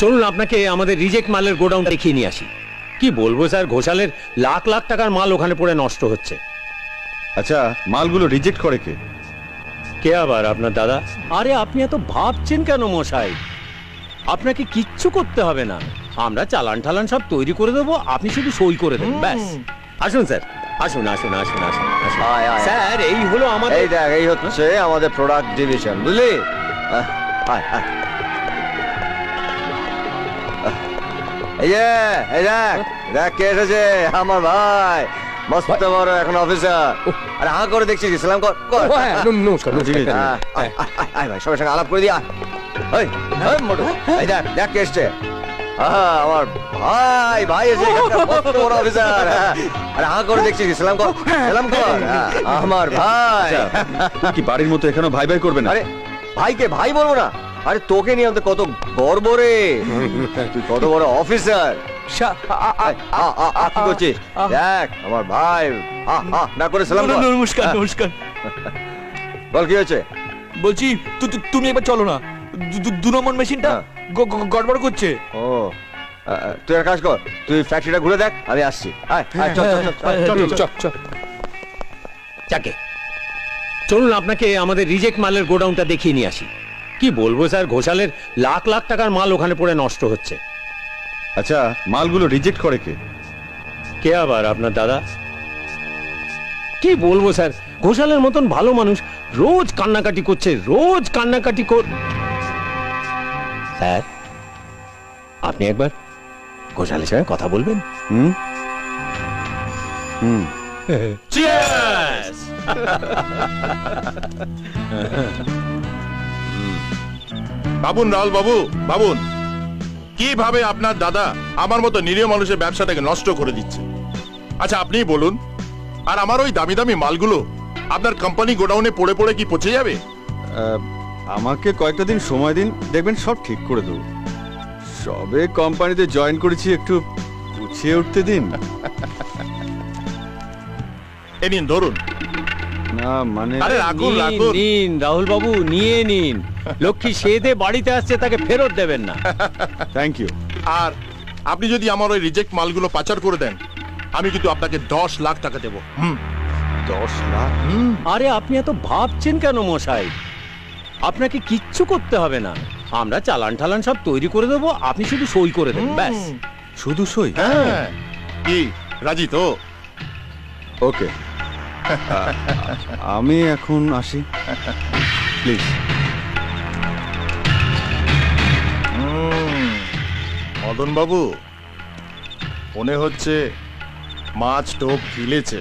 চলুন আপনাকে আমাদের রিজেক্ট মালের গোডাউন দেখিয়ে নিয়ে আসি। কি বলবো স্যার, ঘোষালের লাখ লাখ টাকার মাল ওখানে পড়ে নষ্ট হচ্ছে। আচ্ছা, মালগুলো রিজেক্ট করে কে? কে আবার? আপনার দাদা। আরে আপনি এত ভাবছেন কেন মশাই? আপনাকে কিচ্ছু করতে হবে না, আমরা চালান টালান সব তৈরি করে দেবো, আপনি শুধু সই করে দেবেন ব্যাস। আসুন স্যার, আসুন আসুন আসুন আসুন আসুন। আয়, আয়, স্যার এই হলো আমাদের। এই দেখ, এই হচ্ছে আমাদের প্রোডাক্ট ডিভিশন, বুঝলি? আয়, আয়। এই যে, এই দেখ, দেখ কে এসেছে, আমার ভাই, মস্ত বড় এখন অফিসার। আরে হা করে দেখছিস, সালাম কর কর। নমস্কার আয়, আয়, আয়, আয় ভাই, সবার সঙ্গে আলাপ করে দিয়া। এই, এই মোটু, এই দেখ, দেখ কে এসছে। আমার ভাই, ভাই এসে এখানকার মস্ত বড় অফিসার। আরে হা করে দেখছিস, সালাম কর, সালাম কর। আমার ভাই। কি বাড়ির মতো এখানেও ভাই ভাই করবে না? আরে ভাইকে ভাই বলবো না? আরে তোকে নিয়ে আমাদের কত গর্ব রে, তুই কত বড় অফিসার। কি করছিস? দেখ আমার ভাই, না করে সালাম কর। নমস্কার নমস্কার। বল কি হয়েছে? বলছি তুমি একবার চলো না, 2 নম্বর মেশিনটা হ্যাঁ। গড়বড় করছে। ও, তুই এক কাজ কর, তুই ফ্যাক্টরিটা ঘুরে দেখ, আমি আসছি। আয়, আয়, চল, চল, চল, চল, চল, চল। যাকে চলুন আপনাকে আমাদের রিজেক্ট মালের গোডাউনটা দেখিয়ে নিয়ে আসি। কি বলবো স্যার, ঘোষালের লাখ লাখ টাকার মাল ওখানে পড়ে নষ্ট হচ্ছে। আচ্ছা, মালগুলো রিজেক্ট করে কে? কে আবার? আপনার দাদা। কি বলবো স্যার, ঘোষালের মতন ভালো মানুষ রোজ কান্নাকাটি করছে, রোজ কান্নাকাটি স্যার আপনি একবার ঘোষালের সঙ্গে কথা বলবেন। হুম হুম Cheers! বাবুন, রাহুল বাবু, বাবুন, কিভাবে আপনার দাদা আমার মতো নিরীহ মানুষের ব্যবসাটাকে নষ্ট করে দিচ্ছে? আচ্ছা আপনিই বলুন, আর আমার ওই দামি দামি মালগুলো আপনার কোম্পানি গোডাউনে পড়ে পড়ে কি পচে যাবে? আমাকে কয়েকটা দিন সময় দিন, দেখবেন সব ঠিক করে দেবো। সবে কোম্পানিতে জয়েন করেছি, একটু গুছিয়ে উঠতে দিন। এ নিন ধরুন। না মানে আরে রাখুন রাখুন। নিন রাহুল বাবু, নিয়ে নিন। লক্ষ্মী সেদে বাড়িতে আসছে, তাকে ফেরত দেবেন না। Thank you. আর আপনি যদি আমার ওই রিজেক্ট মালগুলো পাচার করে দেন, আমি কিন্তু আপনাকে 10 লাখ টাকা দেবো। 10 লাখ? আরে আপনি এত ভাবছেন কেন মশাই? আপনাকে কিচ্ছু করতে হবে না, আমরা চালান টালান সব তৈরি করে দেবো, আপনি শুধু সই করে দেবেন ব্যাস। শুধু সই? হ্যাঁ, কি রাজি তো? ওকে, আমি এখন আসি প্লিজ। মদন বাবু, মনে হচ্ছে মাছ টোপ গিলেছে।